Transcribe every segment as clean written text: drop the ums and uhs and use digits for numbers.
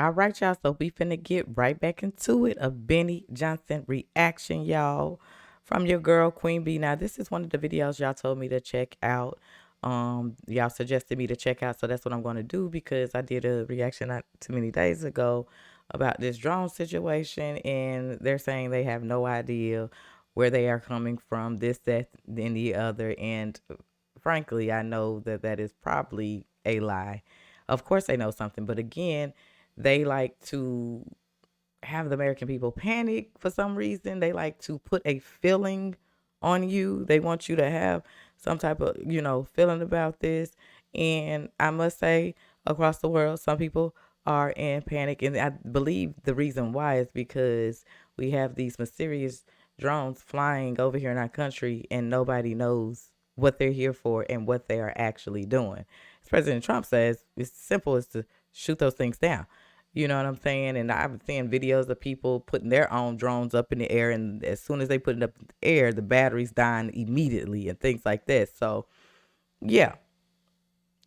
All right, y'all. So we finna get right back into it. A Benny Johnson reaction, y'all, from your girl Queen B. Now, this is one of the videos y'all told me to check out. Y'all suggested me to check out, so that's what I'm going to do because I did a reaction not too many days ago about this drone situation, and they're saying they have no idea where they are coming from, this, that, and the other. And frankly, I know that that is probably a lie. Of course, they know something, but again, they like to have the American people panic for some reason. They like to put a feeling on you. They want you to have some type of, feeling about this. And I must say, across the world, some people are in panic. And I believe the reason why is because we have these mysterious drones flying over here in our country and nobody knows what they're here for and what they are actually doing. As President Trump says, it's simple as to shoot those things down. You know what I'm saying? And I've been seeing videos of people putting their own drones up in the air, and as soon as they put it up in the air, the batteries dying immediately and things like that. So, yeah,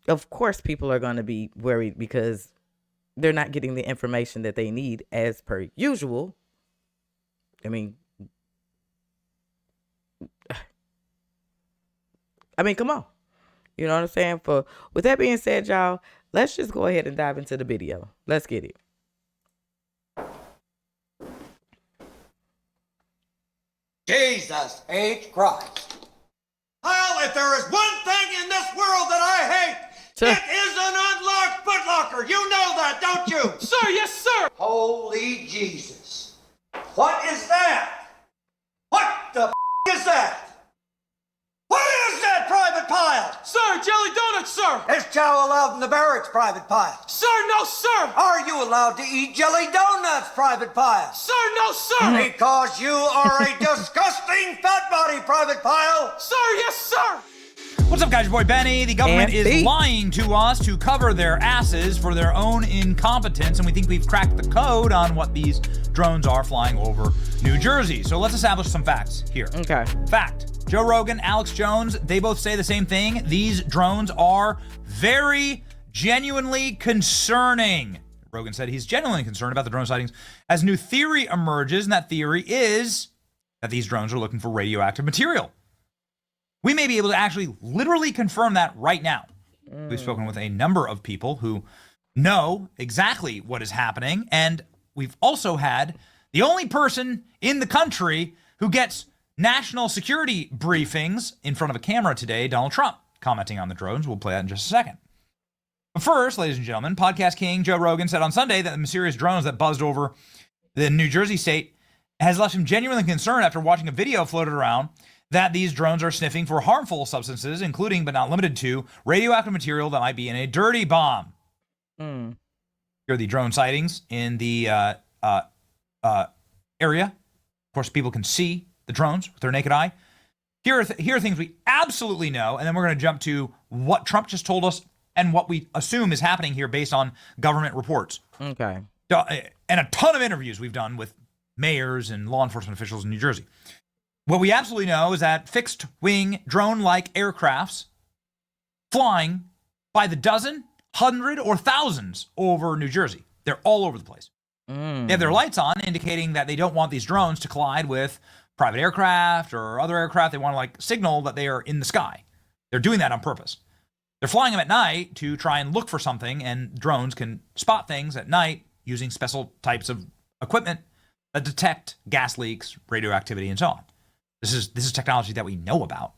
of course, people are going to be worried because they're not getting the information that they need as per usual. I mean, come on. You know what I'm saying? With that being said, y'all, let's just go ahead and dive into the video. Let's get it. Jesus H. Christ. Well, if there is one thing in this world that I hate, it is an unlocked footlocker. You know that, don't you? Sir, yes, sir. Holy Jesus. What is that? What the is that? What is that, Private Pile? Sir, jelly donuts, sir. Is chow allowed in the barracks, Private Pile? Sir, no, sir. Are you allowed to eat jelly donuts, Private Pile? Sir, no, sir. Because you are a disgusting fat body, Private Pile. Sir, yes, sir. What's up, guys? Your boy Benny. The government is lying to us to cover their asses for their own incompetence, and we think we've cracked the code on what these drones are flying over New Jersey. So let's establish some facts here. Okay. Fact. Joe Rogan, Alex Jones, they both say the same thing. These drones are very genuinely concerning. Rogan said he's genuinely concerned about the drone sightings as new theory emerges, and that theory is that these drones are looking for radioactive material. We may be able to actually literally confirm that right now. We've spoken with a number of people who know exactly what is happening, and we've also had the only person in the country who gets national security briefings in front of a camera today, Donald Trump, commenting on the drones. We'll play that in just a second. But first, ladies and gentlemen, podcast king Joe Rogan said on Sunday that the mysterious drones that buzzed over the New Jersey state has left him genuinely concerned after watching a video floated around that these drones are sniffing for harmful substances, including but not limited to radioactive material that might be in a dirty bomb. Here are the drone sightings in the area. Of course, people can see the drones with their naked eye. Here are things we absolutely know, and then we're going to jump to what Trump just told us and what we assume is happening here based on government reports. Okay. And a ton of interviews we've done with mayors and law enforcement officials in New Jersey. What we absolutely know is that fixed-wing drone-like aircrafts flying by the dozen, hundred, or thousands over New Jersey. They're all over the place. They have their lights on, indicating that they don't want these drones to collide with private aircraft or other aircraft. They want to signal that they are in the sky. They're doing that on purpose. They're flying them at night to try and look for something, and drones can spot things at night using special types of equipment that detect gas leaks, radioactivity, and so on. This is technology that we know about.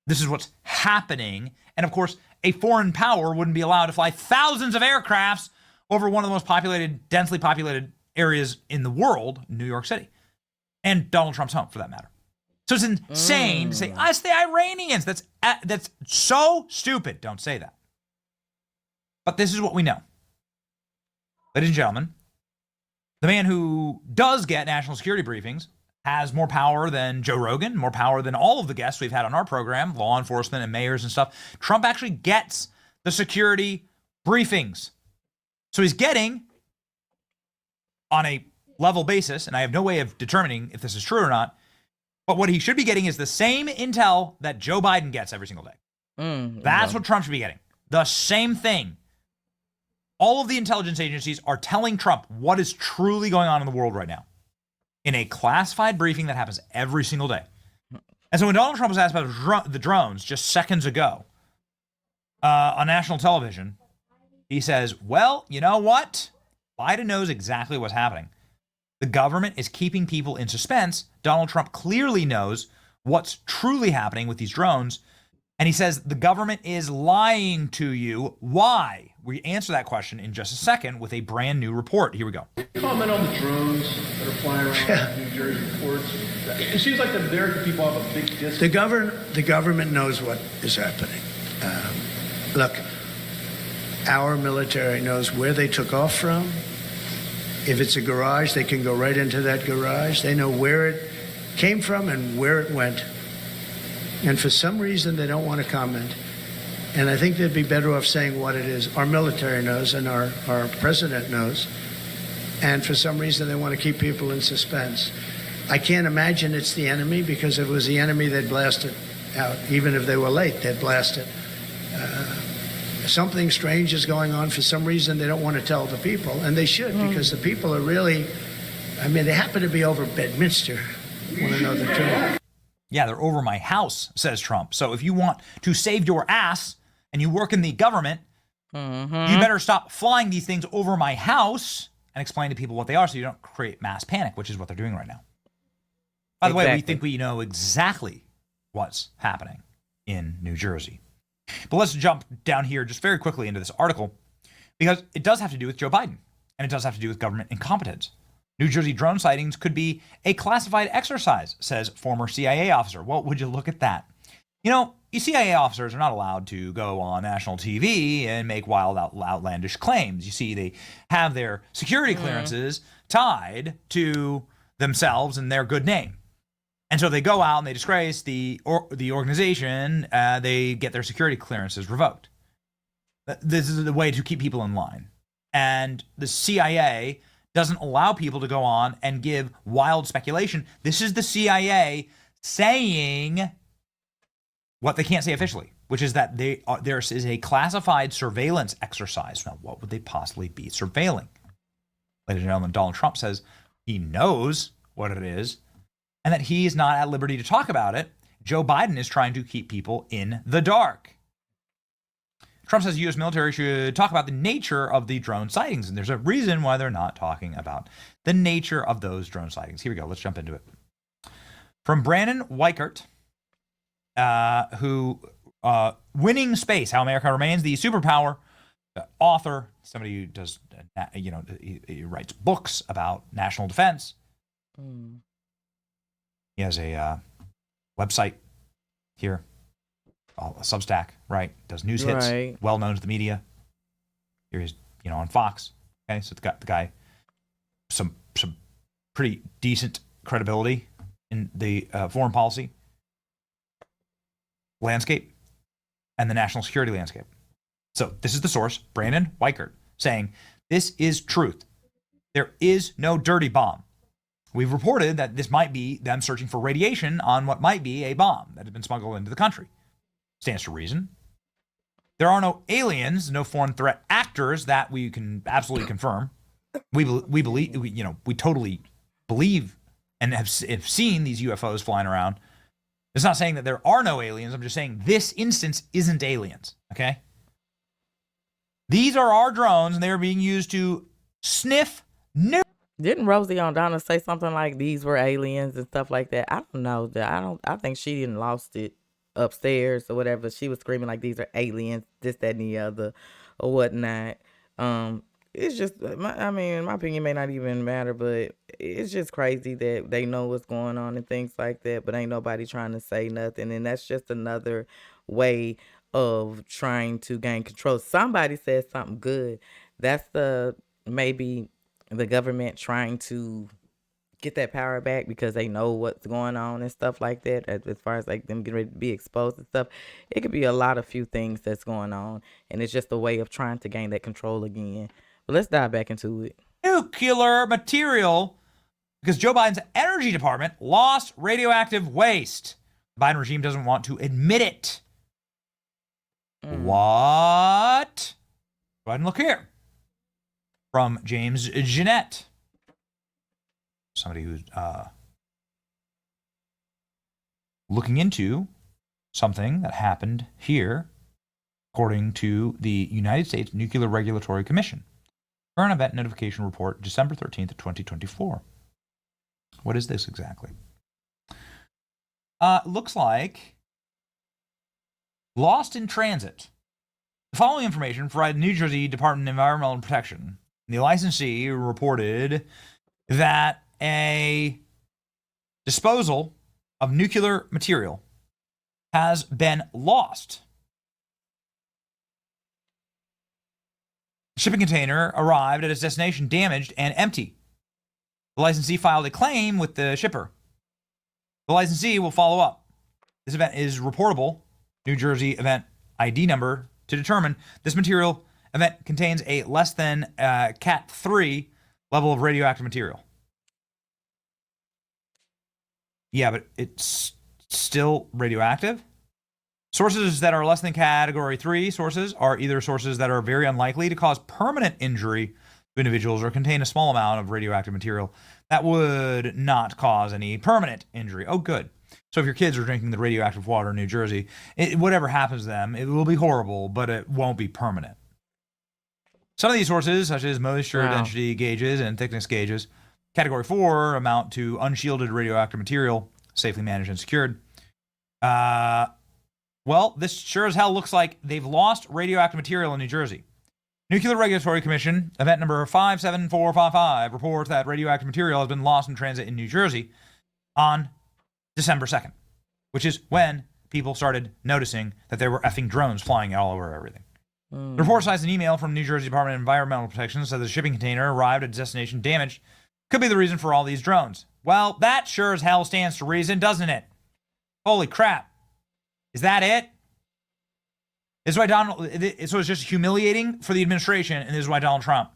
This is what's happening. And of course, a foreign power wouldn't be allowed to fly thousands of aircrafts over one of the most densely populated areas in the world, New York City. And Donald Trump's home, for that matter. So it's insane to say, it's the Iranians. That's so stupid. Don't say that. But this is what we know. Ladies and gentlemen, the man who does get national security briefings has more power than Joe Rogan, more power than all of the guests we've had on our program, law enforcement and mayors and stuff. Trump actually gets the security briefings. So he's getting, on a level basis, and I have no way of determining if this is true or not, but what he should be getting is the same intel that Joe Biden gets every single day. That's what Trump should be getting. The same thing. All of the intelligence agencies are telling Trump what is truly going on in the world right now in a classified briefing that happens every single day. And so when Donald Trump was asked about the drones just seconds ago on national television, he says, well, you know what? Biden knows exactly what's happening. The government is keeping people in suspense. Donald Trump clearly knows what's truly happening with these drones. And he says the government is lying to you. Why? We answer that question in just a second with a brand new report. Here we go. Comment on the drones that are flying around New Jersey reports. It seems like the American people have a big distance. The government knows what is happening. Look, our military knows where they took off from. If it's a garage, they can go right into that garage. They know where it came from and where it went. And for some reason, they don't want to comment. And I think they'd be better off saying what it is. Our military knows and our president knows. And for some reason, they want to keep people in suspense. I can't imagine it's the enemy, because if it was the enemy, they'd blast it out. Even if they were late, they'd blast it. Something strange is going on. For some reason, they don't want to tell the people. And they should, because the people are really, I mean, they happen to be over Bedminster. Want to know the truth. Yeah, they're over my house, says Trump. So if you want to save your ass and you work in the government, you better stop flying these things over my house and explain to people what they are so you don't create mass panic, which is what they're doing right now. By the way, we think we know exactly what's happening in New Jersey. But let's jump down here just very quickly into this article, because it does have to do with Joe Biden, and it does have to do with government incompetence. New Jersey drone sightings could be a classified exercise, says former CIA officer. Well, would you look at that? You know, CIA officers are not allowed to go on national TV and make wild, outlandish claims. You see, they have their security clearances tied to themselves and their good name. And so they go out and they disgrace the organization. They get their security clearances revoked. This is the way to keep people in line. And the CIA doesn't allow people to go on and give wild speculation. This is the CIA saying what they can't say officially, which is that there is a classified surveillance exercise. Now, what would they possibly be surveilling? Ladies and gentlemen, Donald Trump says he knows what it is and that he is not at liberty to talk about it. Joe Biden is trying to keep people in the dark. Trump says the U.S. military should talk about the nature of the drone sightings, and there's a reason why they're not talking about the nature of those drone sightings. Here we go. Let's jump into it. From Brandon Weichert, who Winning Space, How America Remains the Superpower, author, somebody who does, he writes books about national defense. He has a website here. A Substack, right? Does news hits, well known to the media. Here he's, on Fox. Okay, so the guy, some pretty decent credibility in the foreign policy landscape and the national security landscape. So this is the source, Brandon Weichert, saying this is truth. There is no dirty bomb. We've reported that this might be them searching for radiation on what might be a bomb that had been smuggled into the country. Stands to reason. There are no aliens, no foreign threat actors that we can absolutely confirm. We believe, we totally believe and have seen these UFOs flying around. It's not saying that there are no aliens. I'm just saying this instance isn't aliens. Okay. These are our drones, and they are being used to sniff new. Didn't Rosie O'Donnell say something like these were aliens and stuff like that? I don't know. I think she didn't lost it upstairs or whatever. She was screaming like these are aliens, this, that, and the other, or whatnot. It's just, in my opinion, may not even matter, but it's just crazy that they know what's going on and things like that, but ain't nobody trying to say nothing. And that's just another way of trying to gain control. Somebody said something good. That's maybe the government trying to get that power back because they know what's going on and stuff like that. As far as like them getting ready to be exposed and stuff, it could be a few things that's going on, and it's just a way of trying to gain that control again. But let's dive back into it. Nuclear material, because Joe Biden's energy department lost radioactive waste. The Biden regime doesn't want to admit it. What? Go ahead and look here. from James Jeanette, somebody who's looking into something that happened here, according to the United States Nuclear Regulatory Commission. Current event notification report, December 13th, 2024. What is this exactly? Looks like lost in transit. The following information provided New Jersey Department of Environmental Protection. The licensee reported that a disposal of nuclear material has been lost. The shipping container arrived at its destination damaged and empty. The licensee filed a claim with the shipper. The licensee will follow up. This event is reportable, New Jersey event ID number, to determine this material event contains a less than Cat 3 level of radioactive material. Yeah, but it's still radioactive. Sources that are less than Category 3 sources are either sources that are very unlikely to cause permanent injury to individuals or contain a small amount of radioactive material that would not cause any permanent injury. Oh, good. So if your kids are drinking the radioactive water in New Jersey, whatever happens to them, it will be horrible, but it won't be permanent. Some of these sources, such as moisture density gauges and thickness gauges, Category 4 amount to unshielded radioactive material, safely managed and secured. Well, this sure as hell looks like they've lost radioactive material in New Jersey. Nuclear Regulatory Commission, event number 57455, reports that radioactive material has been lost in transit in New Jersey on December 2nd, which is when people started noticing that there were effing drones flying all over everything. The report cites an email from New Jersey Department of Environmental Protection that says the shipping container arrived at destination damaged. Could be the reason for all these drones. Well, that sure as hell stands to reason, doesn't it? Holy crap. Is that it? This is why so it's just humiliating for the administration, and this is why Donald Trump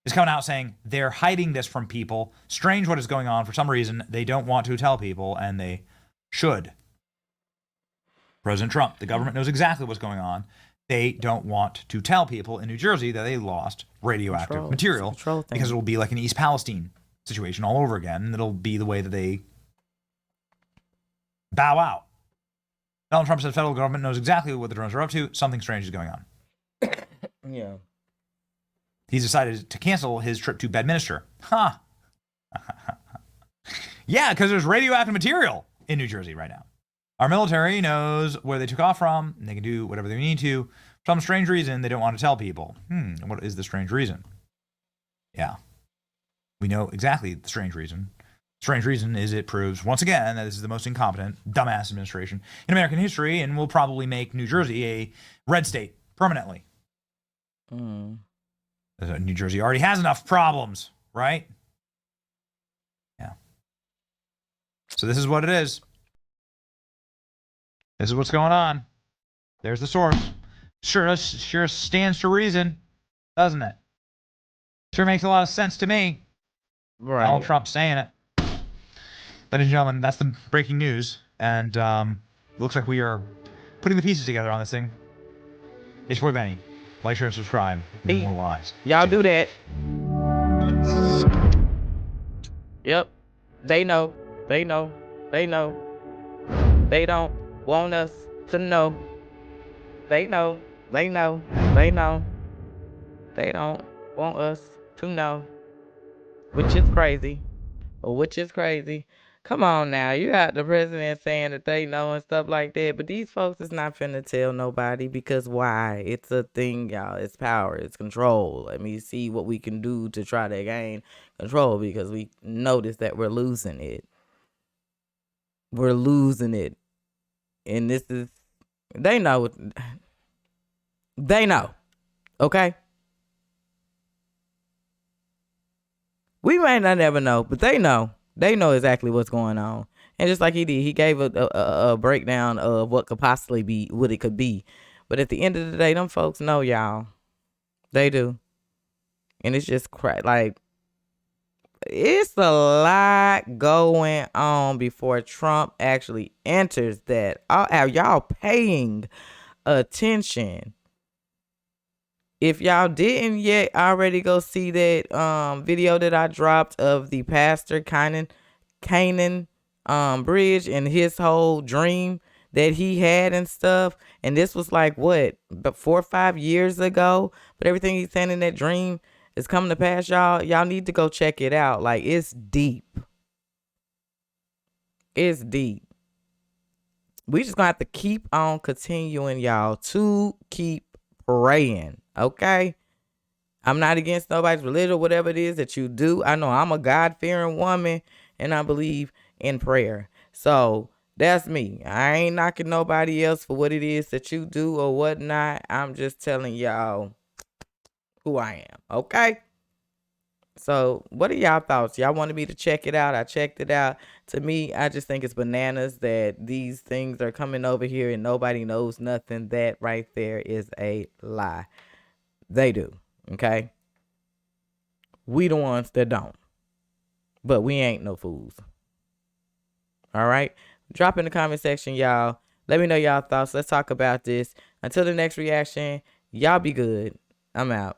is coming out saying they're hiding this from people. Strange what is going on. For some reason, they don't want to tell people, and they should. President Trump, the government knows exactly what's going on. They don't want to tell people in New Jersey that they lost radioactive material because it will be like an East Palestine situation all over again, and it'll be the way that they bow out. Donald Trump said the federal government knows exactly what the drones are up to. Something strange is going on. Yeah. He's decided to cancel his trip to Bedminster. Huh. Yeah, because there's radioactive material in New Jersey right now. Our military knows where they took off from, and they can do whatever they need to. For some strange reason, they don't want to tell people. What is the strange reason? Yeah. We know exactly the strange reason. Strange reason is it proves, once again, that this is the most incompetent, dumbass administration in American history and will probably make New Jersey a red state permanently. New Jersey already has enough problems, right? Yeah. So this is what it is. This is what's going on. There's the source. Sure stands to reason, doesn't it? Sure makes a lot of sense to me. Right. Donald Trump saying it. Ladies and gentlemen, that's the breaking news. And it looks like we are putting the pieces together on this thing. It's your boy Benny. Like, share, and subscribe. More lies. Y'all do that. Yep. They know. They know. They know. They don't want us to know. They know. They know. They know. They don't want us to know. Which is crazy. Which is crazy. Come on now. You got the president saying that they know and stuff like that. But these folks is not finna tell nobody because why? It's a thing, y'all. It's power. It's control. Let me see what we can do to try to gain control because we notice that we're losing it. We're losing it. And this is, they know. They know. Okay? We might not ever know, but they know. They know exactly what's going on. And just like he did, he gave a breakdown of what could possibly be, what it could be. But at the end of the day, them folks know, y'all. They do. And it's just like, it's a lot going on before Trump actually enters that. Are y'all paying attention? If y'all didn't yet already go see that video that I dropped of the pastor Canaan Bridge and his whole dream that he had and stuff. And this was like what, but 4 or 5 years ago. But everything he's saying in that dream is coming to pass, y'all. Y'all need to go check it out. Like, it's deep. It's deep. We just gonna have to keep on continuing, y'all, to keep praying. Okay? I'm not against nobody's religion or whatever it is that you do. I know I'm a God-fearing woman and I believe in prayer. So that's me. I ain't knocking nobody else for what it is that you do or whatnot. I'm just telling y'all who I am. Okay? So what are y'all thoughts? Y'all wanted me to check it out. I checked it out. To me, I just think it's bananas that these things are coming over here and nobody knows nothing. That right there is a lie. They do. Okay? We the ones that don't. But we ain't no fools. All right? Drop in the comment section, y'all. Let me know y'all thoughts. Let's talk about this. Until the next reaction, y'all be good. I'm out.